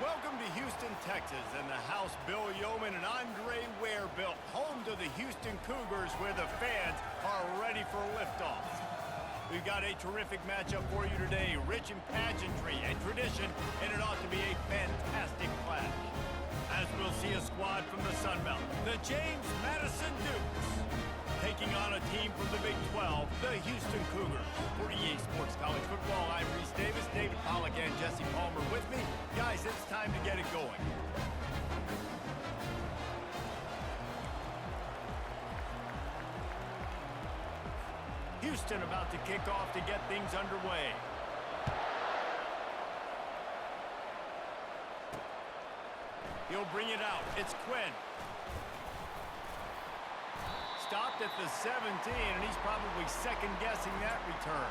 Welcome to Houston, Texas, and the house Bill Yeoman and Andre Ware built, home to the Houston Cougars, where the fans are ready for liftoff. We've got a terrific matchup for you today, rich in pageantry and tradition, and it ought to be a fantastic clash. As we'll see a squad from the Sun Belt, the James Madison Dukes, taking on a team from the Big 12, the Houston Cougars. For EA Sports College Football, I'm Reese Davis, David Pollack, and Jesse Palmer with me. Guys, it's time to get it going. Houston about to kick off to get things underway. He'll bring it out. It's Quinn. Stopped at the 17, and he's probably second-guessing that return.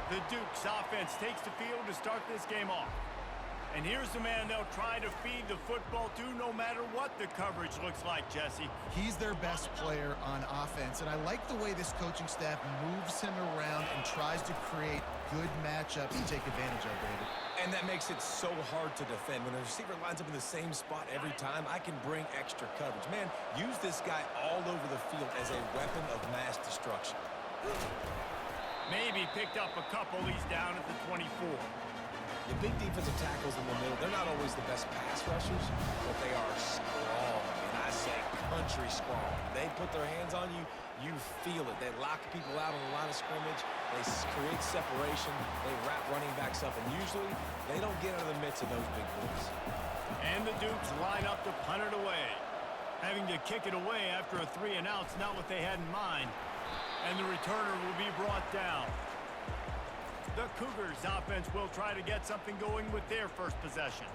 The Dukes offense takes the field to start this game off. And here's the man they'll try to feed the football to no matter what the coverage looks like, Jesse. He's their best player on offense, and I like the way this coaching staff moves him around and tries to create good matchups to take advantage of, David. And that makes it so hard to defend. When a receiver lines up in the same spot every time, I can bring extra coverage. Man, use this guy all over the field as a weapon of mass destruction. Maybe picked up a couple. He's down at the 24. The big defensive tackles in the middle, they're not always the best pass rushers, but they are strong, and I say country strong. They put their hands on you, you feel it. They lock people out on the line of scrimmage. They create separation. They wrap running backs up, and usually they don't get out of the midst of those big boys. And the Dukes line up to punt it away. Having to kick it away after a 3-and-out's not what they had in mind. And the returner will be brought down. The Cougars offense will try to get something going with their first possession.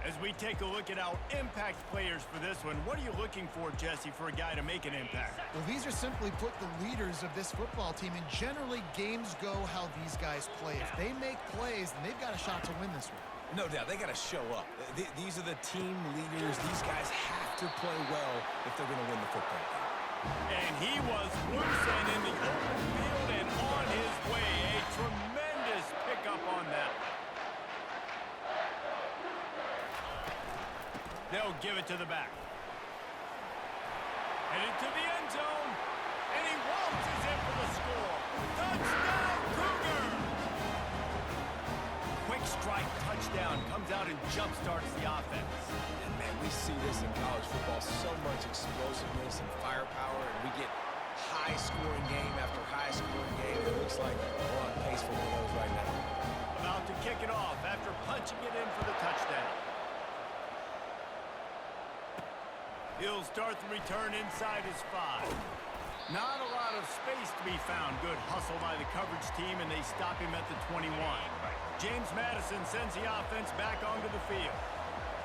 As we take a look at our impact players for this one, what are you looking for, Jesse, for a guy to make an impact? Well, these are simply put the leaders of this football team, and generally games go how these guys play. If they make plays, then they've got a shot to win this one. No doubt, they got to show up. These are the team leaders. These guys have to play well if they're going to win the football game. And he was loose and in the open field and on his way. A tremendous pickup on that. They'll give it to the back. Headed to the end zone. And he waltzes in for the score. Touchdown, Cougar! Quick strike touchdown comes out and jump-starts the offense. And, man, we see this in college football, so much explosiveness and firepower, and we get high-scoring game after high-scoring game. It looks like we're on pace for one of those right now. About to kick it off after punching it in for the touchdown. He'll start the return inside his 5. Not a lot of space to be found. Good hustle by the coverage team, and they stop him at the 21. James Madison sends the offense back onto the field.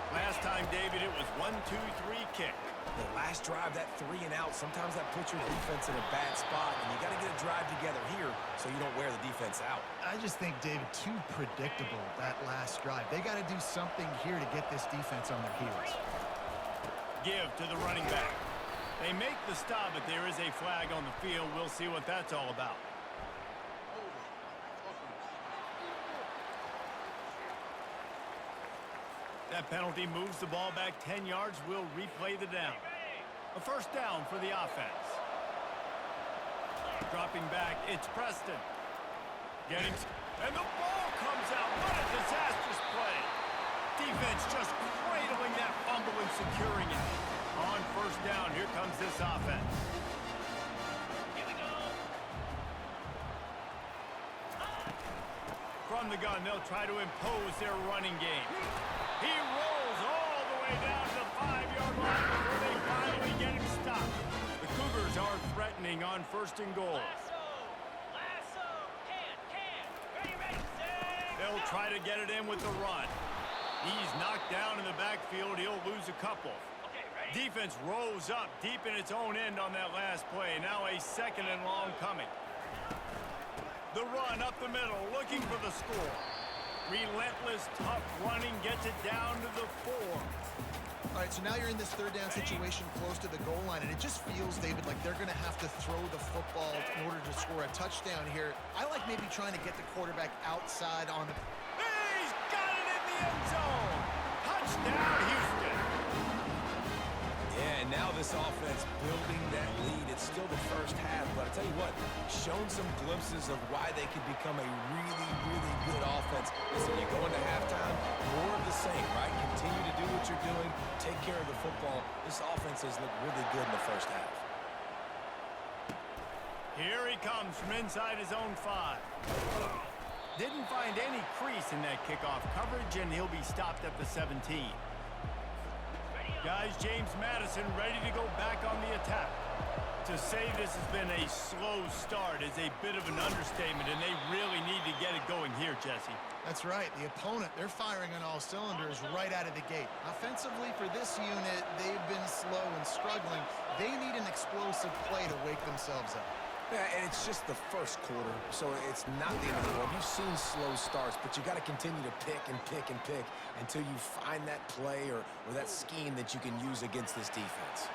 Last time, David, it was 1-2-3 kick. The last drive, that 3-and-out, sometimes that puts your defense in a bad spot, and you got to get a drive together here so you don't wear the defense out. I just think, David, too predictable, that last drive. They got to do something here to get this defense on their heels. Give to the running back. They make the stop, but there is a flag on the field. We'll see what that's all about. That penalty moves the ball back 10 yards. We'll replay the down. A first down for the offense. Dropping back, it's Preston. And the ball comes out. What a disastrous play. Defense just cradling that fumble and securing it. On first down, here comes this offense. Here we go. From the gun, they'll try to impose their running game. He rolls all the way down to the 5-yard line before they finally get him stopped. The Cougars are threatening on first and goal. They'll try to get it in with the run. He's knocked down in the backfield. He'll lose a couple. Defense rose up deep in its own end on that last play. Now a second and long coming. The run up the middle, looking for the score. Relentless, tough running gets it down to the 4. All right, so now you're in this third down situation close to the goal line, and it just feels, David, like they're going to have to throw the football in order to score a touchdown here. I like maybe trying to get the quarterback outside on the... He's got it in the end zone! Touchdown! this offense building that lead. It's still the first half, but I tell you what, shown some glimpses of why they could become a really, really good offense. Listen, you go into halftime, more of the same, right? Continue to do what you're doing, take care of the football. This offense has looked really good in the first half. Here he comes from inside his own 5. Didn't find any crease in that kickoff coverage, and he'll be stopped at the 17. Guys, James Madison ready to go back on the attack. To say this has been a slow start is a bit of an understatement, and they really need to get it going here, Jesse. That's right. The opponent, they're firing on all cylinders right out of the gate. Offensively, for this unit, they've been slow and struggling. They need an explosive play to wake themselves up. Yeah, and it's just the first quarter, so it's not the end of the world. You've seen slow starts, but you got to continue to pick and pick and pick until you find that play or that scheme that you can use against this defense.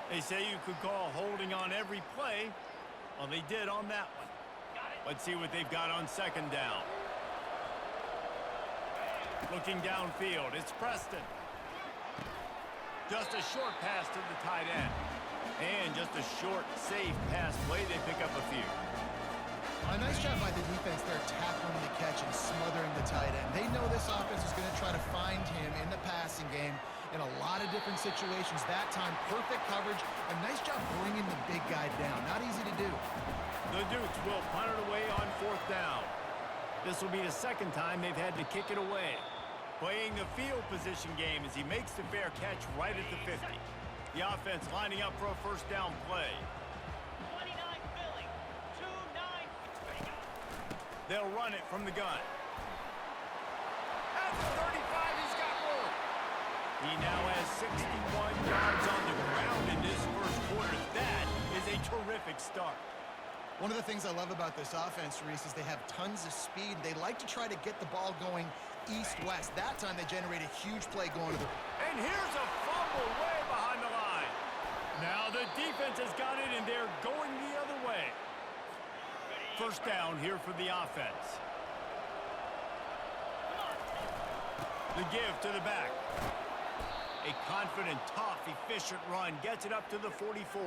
They say you could call holding on every play. Well, they did on that one. Let's see what they've got on second down. Looking downfield, it's Preston. Just a short pass to the tight end. And just a short, safe pass play. They pick up a few. A nice job by the defense there, tackling the catch and smothering the tight end. They know this offense is going to try to find him in the passing game in a lot of different situations. That time, perfect coverage. A nice job bringing the big guy down. Not easy to do. The Dukes will punt it away on 4th down. This will be the second time they've had to kick it away. Playing the field position game as he makes the fair catch right at the 50. The offense lining up for a first down play. 29 Philly, 2-9. They'll run it from the gun. At the 35, he's got room. He now has 61 yards on the ground in this first quarter. That is a terrific start. One of the things I love about this offense, Reese, is they have tons of speed. They like to try to get the ball going east-west. That time they generate a huge play going to the... And here's a fumble way behind the line. Now the defense has got it, and they're going the other way. First down here for the offense. The give to the back. A confident, tough, efficient run gets it up to the 44.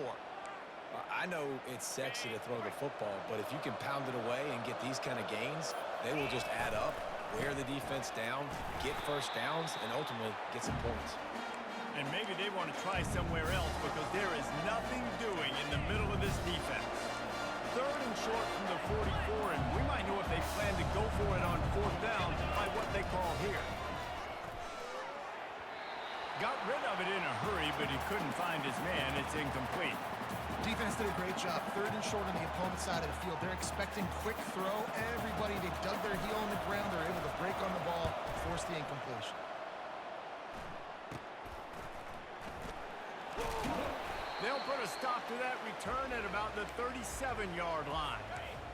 I know it's sexy to throw the football, but if you can pound it away and get these kind of gains, they will just add up, wear the defense down, get first downs, and ultimately get some points. And maybe they want to try somewhere else because there is nothing doing in the middle of this defense. 3rd and short from the 44, and we might know if they plan to go for it on 4th down by what they call here. Got rid of it in a hurry, but he couldn't find his man. It's incomplete. Defense did a great job. 3rd and short on the opponent's side of the field. They're expecting quick throw. Everybody, they dug their heel on the ground. They're able to break on the ball, force the incompletion. They'll put a stop to that return at about the 37-yard line.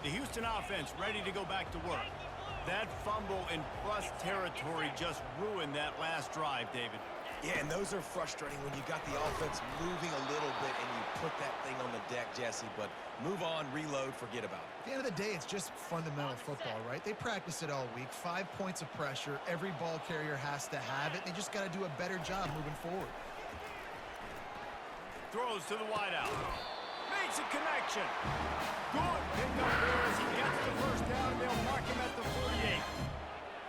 The Houston offense ready to go back to work. That fumble in plus territory just ruined that last drive, David. Yeah, and those are frustrating when you got the offense moving a little bit and you put that thing on the deck, Jesse. But move on, reload, forget about it. At the end of the day, it's just fundamental football, right? They practice it all week. 5 points of pressure. Every ball carrier has to have it. They just got to do a better job moving forward. Throws to the wideout. Makes a connection. Good pickup there as he gets the first down. They'll mark him at the 48.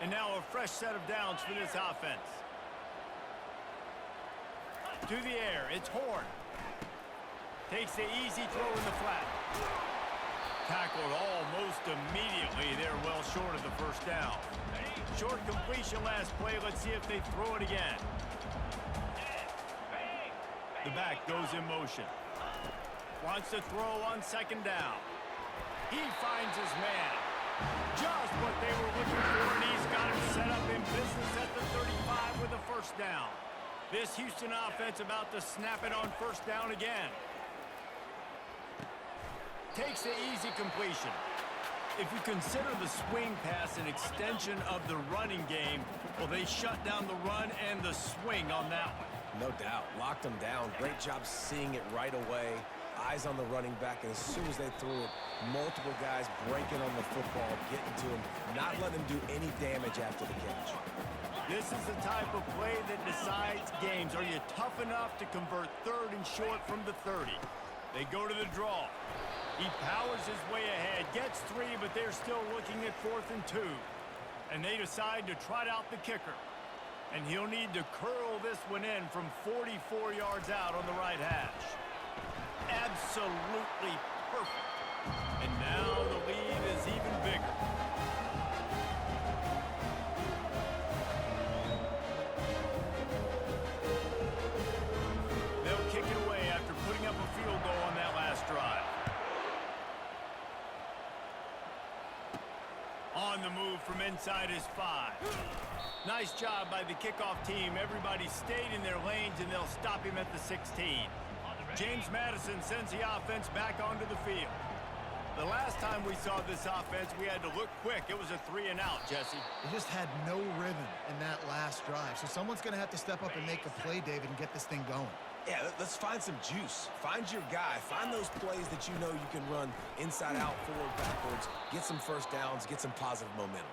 And now a fresh set of downs for this offense. To the air, it's Horn. Takes the easy throw in the flat. Tackled almost immediately. They're well short of the first down. Short completion last play. Let's see if they throw it again. The back goes in motion. Wants to throw on 2nd down. He finds his man. Just what they were looking for, and he's got him set up in business at the 35 with a first down. This Houston offense about to snap it on first down again. Takes the easy completion. If you consider the swing pass an extension of the running game, well, they shut down the run and the swing on that one. No doubt. Locked them down. Great job seeing it right away. Eyes on the running back, and as soon as they threw it, multiple guys breaking on the football, getting to him, not letting him do any damage after the catch. This is the type of play that decides games. Are you tough enough to convert 3rd and short from the 30? They go to the draw. He powers his way ahead, gets 3, but they're still looking at 4th and 2. And they decide to trot out the kicker. And he'll need to curl this one in from 44 yards out on the right hash. Absolutely perfect. And now the lead is even bigger. They'll kick it away after putting up a field goal on that last drive. On the move from inside his 5. Nice job by the kickoff team. Everybody stayed in their lanes, and they'll stop him at the 16. James Madison sends the offense back onto the field. The last time we saw this offense, we had to look quick. It was a 3-and-out, Jesse. They just had no rhythm in that last drive. So someone's going to have to step up and make a play, David, and get this thing going. Yeah, let's find some juice. Find your guy. Find those plays that you know you can run inside out, forward, backwards, get some first downs, get some positive momentum.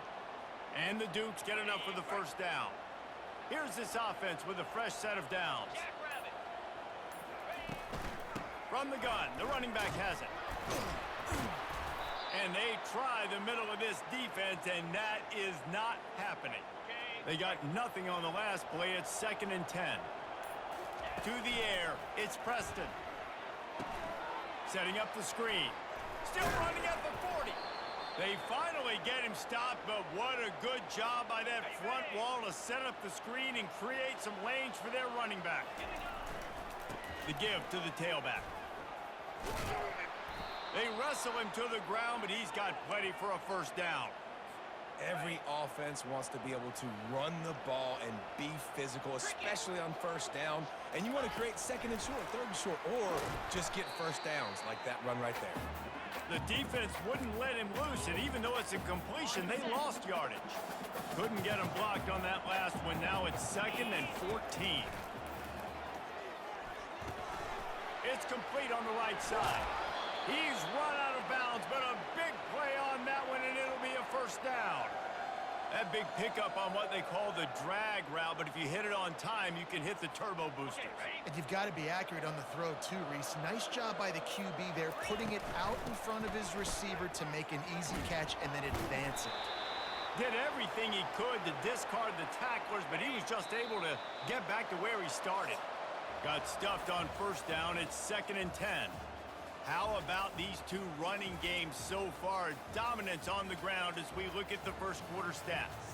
And the Dukes get enough for the first down. Here's this offense with a fresh set of downs. From the gun, the running back has it. And they try the middle of this defense, and that is not happening. They got nothing on the last play. It's 2nd and 10. To the air, it's Preston. Setting up the screen. Still running at the 40. They finally get him stopped, but what a good job by that front wall to set up the screen and create some lanes for their running back. The give to the tailback. They wrestle him to the ground, but he's got plenty for a first down. Every offense wants to be able to run the ball and be physical, especially on first down. And you want to create 2nd and short, 3rd and short, or just get first downs like that run right there. The defense wouldn't let him loose, and even though it's a completion, they lost yardage. Couldn't get him blocked on that last one. Now it's 2nd and 14. It's complete on the right side. He's run out of bounds, but a big play on that one, and it'll be a first down. That big pickup on what they call the drag route, but if you hit it on time, you can hit the turbo boosters. And you've got to be accurate on the throw, too, Reese. Nice job by the QB there, putting it out in front of his receiver to make an easy catch and then advance it. Did everything he could to discard the tacklers, but he was just able to get back to where he started. Got stuffed on first down. It's 2nd and 10. How about these two running games so far? Dominance on the ground as we look at the first quarter stats.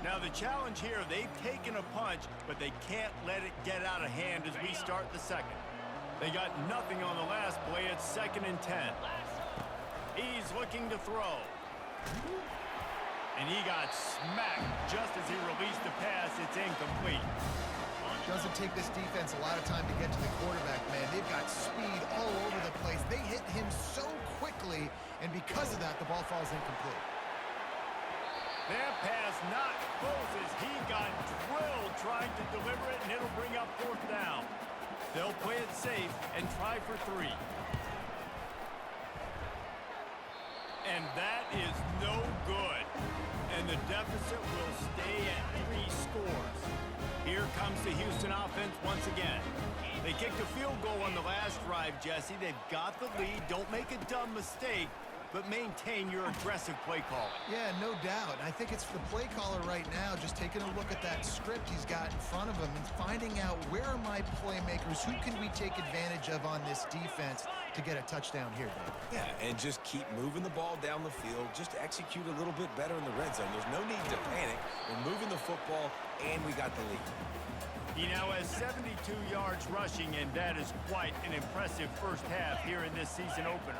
Now the challenge here, they've taken a punch, but they can't let it get out of hand as we start the second. They got nothing on the last play. It's 2nd and 10. He's looking to throw. And he got smacked just as he released the pass. It's incomplete. Doesn't take this defense a lot of time to get to the quarterback, man. They've got speed all over the place. They hit him so quickly, and because of that, the ball falls incomplete. That pass not close as he got drilled trying to deliver it, and it'll bring up 4th down. They'll play it safe and try for 3. And that is no good. And the deficit will stay at 3 scores. Here comes the Houston offense once again. They kicked a field goal on the last drive, Jesse. They've got the lead. Don't make a dumb mistake, but maintain your aggressive play calling. Yeah, no doubt. I think it's the play caller right now just taking a look at that script he's got in front of him and finding out where are my playmakers, who can we take advantage of on this defense to get a touchdown here, Dave. Yeah, and just keep moving the ball down the field. Just execute a little bit better in the red zone. There's no need to panic. We're moving the football, and we got the lead. He now has 72 yards rushing, and that is quite an impressive first half here in this season opener.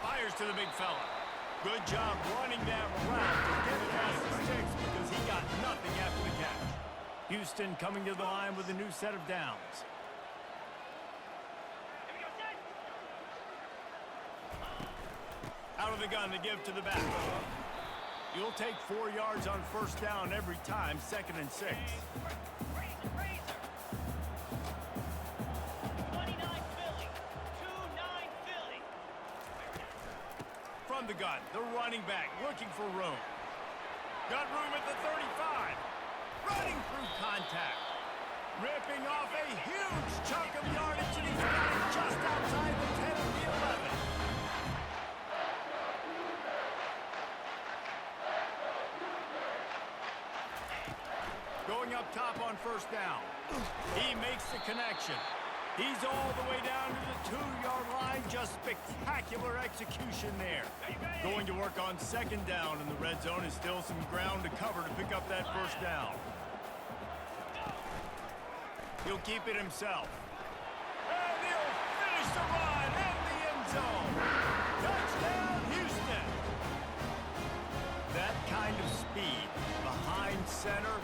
Fires to the big fella. Good job running that route to get it past the sticks because he got nothing after the catch. Houston coming to the line with a new set of downs. Out of the gun to give to the back. You'll take 4 yards on first down every time, 2nd and 6. from the gun. The running back looking for room. Got room at the 35. Running through contact. Ripping off a huge chunk of yardage, and he's got it just outside the 10 of the 11. Going up top on first down. He makes the connection. He's all the way down to the 2-yard line. Just spectacular execution there. Going to work on second down, and the red zone is still some ground to cover to pick up that first down. He'll keep it himself. And he'll finish the run in the end zone. Touchdown, Houston. That kind of speed behind center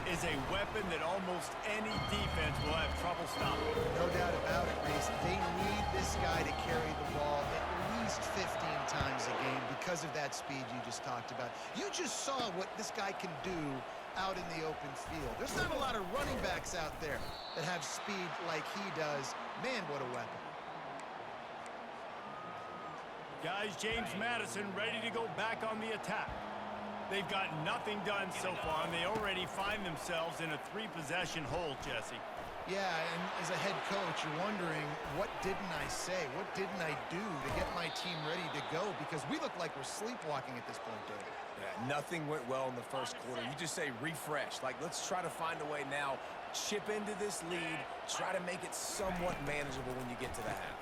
is a weapon that almost any defense will have trouble stopping. No doubt about it, Reese. They need this guy to carry the ball at least 15 times a game because of that speed you just talked about. You just saw what this guy can do out in the open field. There's not a lot of running backs out there that have speed like he does. Man, what a weapon. Guys, James Madison ready to go back on the attack. They've got nothing done so far, and they already find themselves in a 3-possession hole, Jesse. Yeah, and as a head coach, you're wondering, what didn't I say? What didn't I do to get my team ready to go? Because we look like we're sleepwalking at this point, David. Yeah, nothing went well in the first quarter. You just say refresh. Like, let's try to find a way now. Chip into this lead. Try to make it somewhat manageable when you get to the half.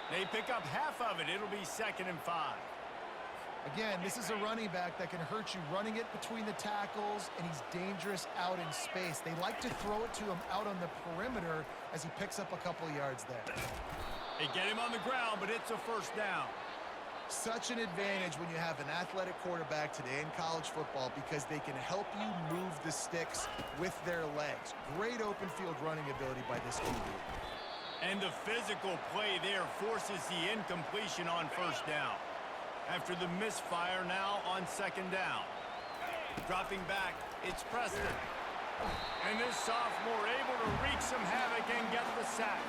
They pick up half of it. It'll be 2nd and 5. Again, this is a running back that can hurt you running it between the tackles, and he's dangerous out in space. They like to throw it to him out on the perimeter as he picks up a couple yards there. They get him on the ground, but it's a first down. Such an advantage when you have an athletic quarterback today in college football because they can help you move the sticks with their legs. Great open field running ability by this QB. And the physical play there forces the incompletion on first down. After the misfire, now on second down. Dropping back, it's Preston. And this sophomore able to wreak some havoc and get the sack.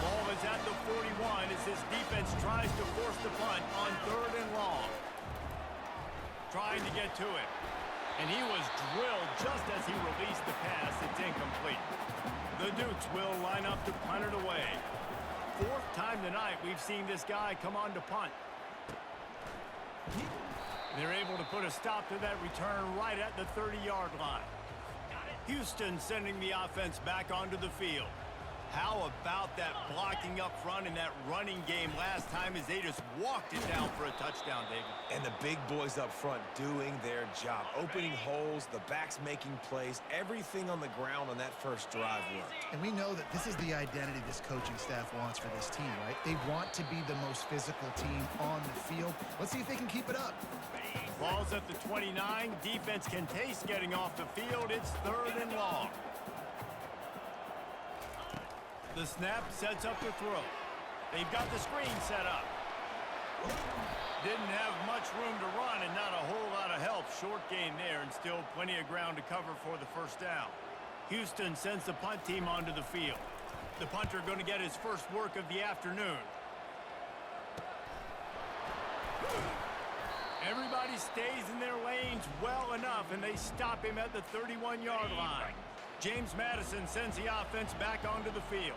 Ball is at the 41 as this defense tries to force the punt on 3rd and long. Trying to get to it. And he was drilled just as he released the pass. It's incomplete. The Dukes will line up to punt it away. 4th time tonight we've seen this guy come on to punt. They're able to put a stop to that return right at the 30-yard line. Houston sending the offense back onto the field. How about that blocking up front in that running game last time as they just walked it down for a touchdown, David? And the big boys up front doing their job. Opening holes, the backs making plays, everything on the ground on that first drive worked. And we know that this is the identity this coaching staff wants for this team, right? They want to be the most physical team on the field. Let's see if they can keep it up. Ball's at the 29. Defense can taste getting off the field. It's 3rd and long. The snap sets up the throw. They've got the screen set up. Didn't have much room to run and not a whole lot of help. Short gain there and still plenty of ground to cover for the first down. Houston sends the punt team onto the field. The punter going to get his first work of the afternoon. Everybody stays in their lanes well enough, and they stop him at the 31-yard line. James Madison sends the offense back onto the field.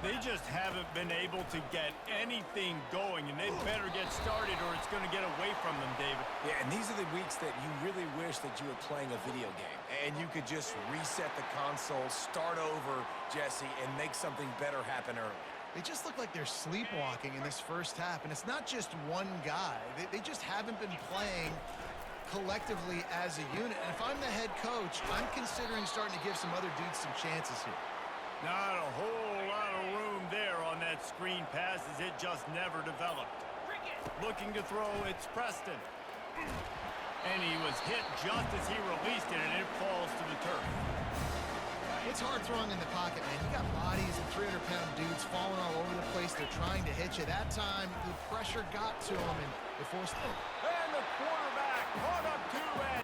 They just haven't been able to get anything going, and they better get started or it's going to get away from them, David. Yeah, and these are the weeks that you really wish that you were playing a video game and you could just reset the console, start over, Jesse, and make something better happen early. They just look like they're sleepwalking in this first half, and it's not just one guy. They just haven't been playing collectively as a unit. And if I'm the head coach, I'm considering starting to give some other dudes some chances here. Not a whole lot of room there on that screen pass as it just never developed. Looking to throw, it's Preston. And he was hit just as he released it, and it falls to the turf. It's hard throwing in the pocket, man. You got bodies and 300-pound dudes falling all over the place. They're trying to hit you. That time, the pressure got to him, and it forced them. And the quarterback caught up to it.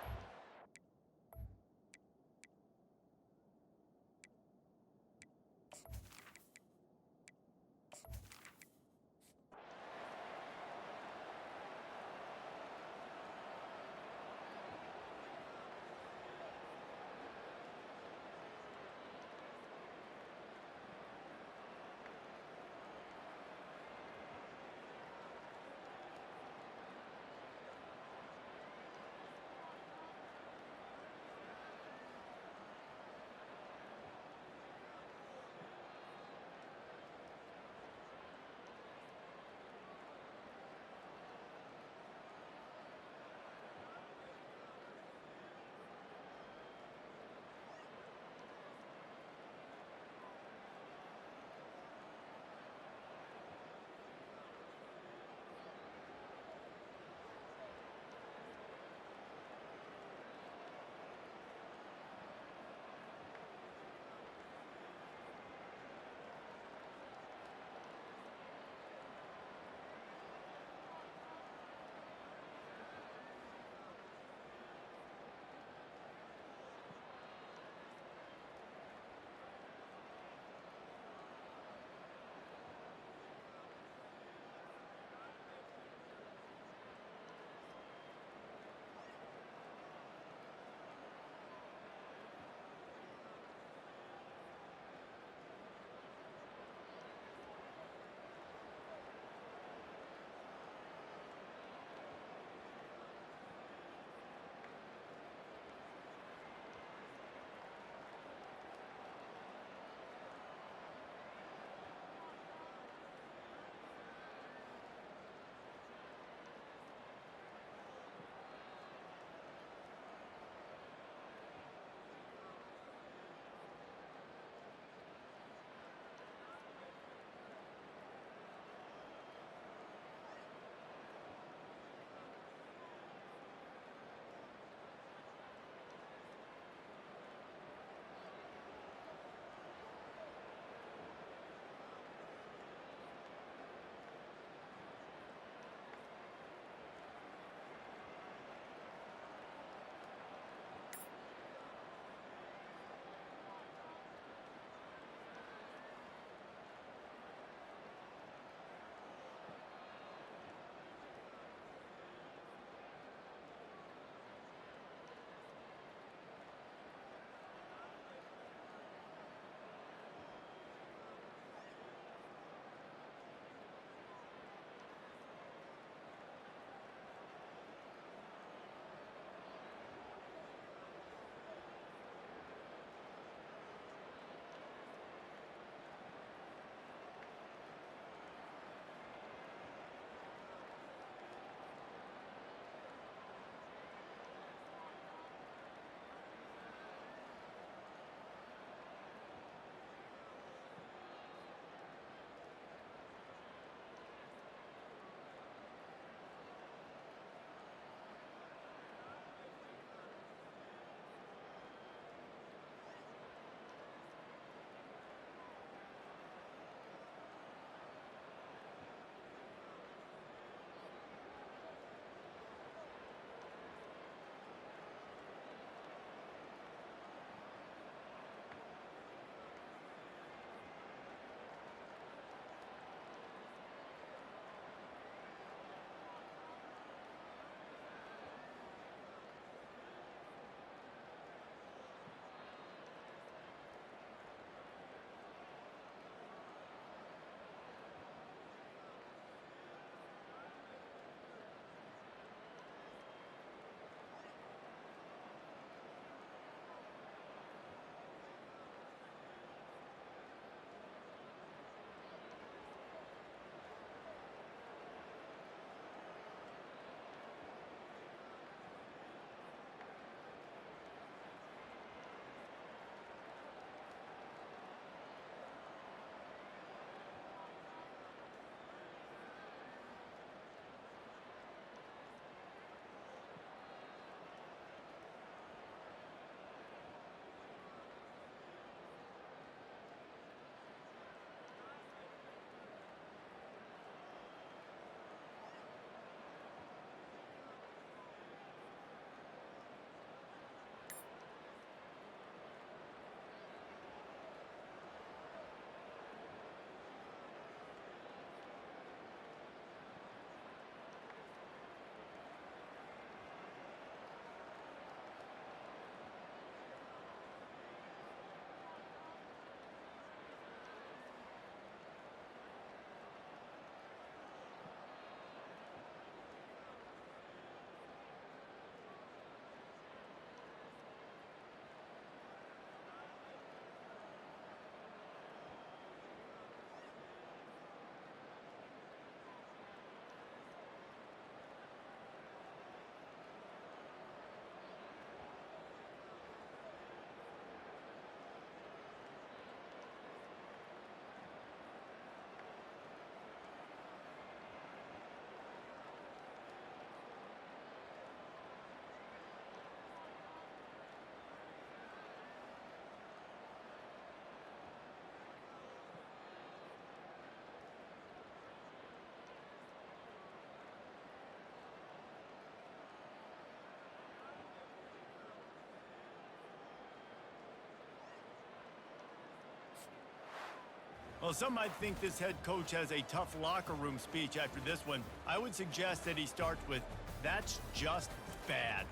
Well, some might think this head coach has a tough locker room speech after this one. I would suggest that he starts with, "That's just bad."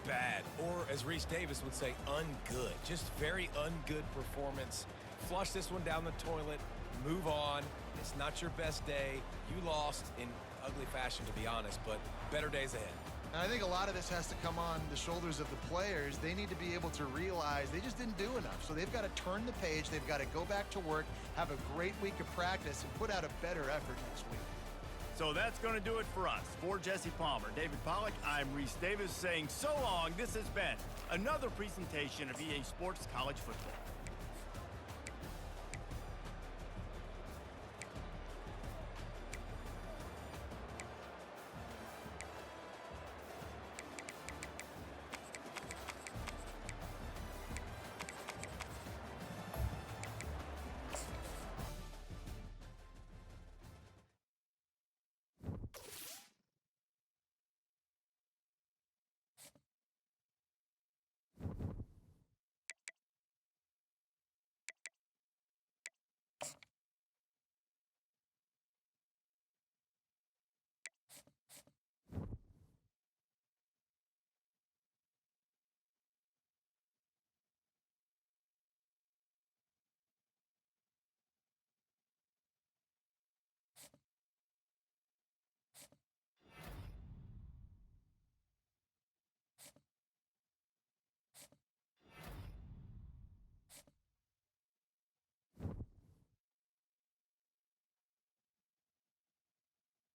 Bad, or as Reese Davis would say, ungood. Just very ungood performance. Flush this one down the toilet, move on. It's not your best day. You lost in ugly fashion, to be honest, but better days ahead. And I think a lot of this has to come on the shoulders of the players. They need to be able to realize they just didn't do enough. So they've got to turn the page. They've got to go back to work, have a great week of practice, and put out a better effort next week. So that's going to do it for us. For Jesse Palmer, David Pollack, I'm Reese Davis saying so long. This has been another presentation of EA Sports College Football.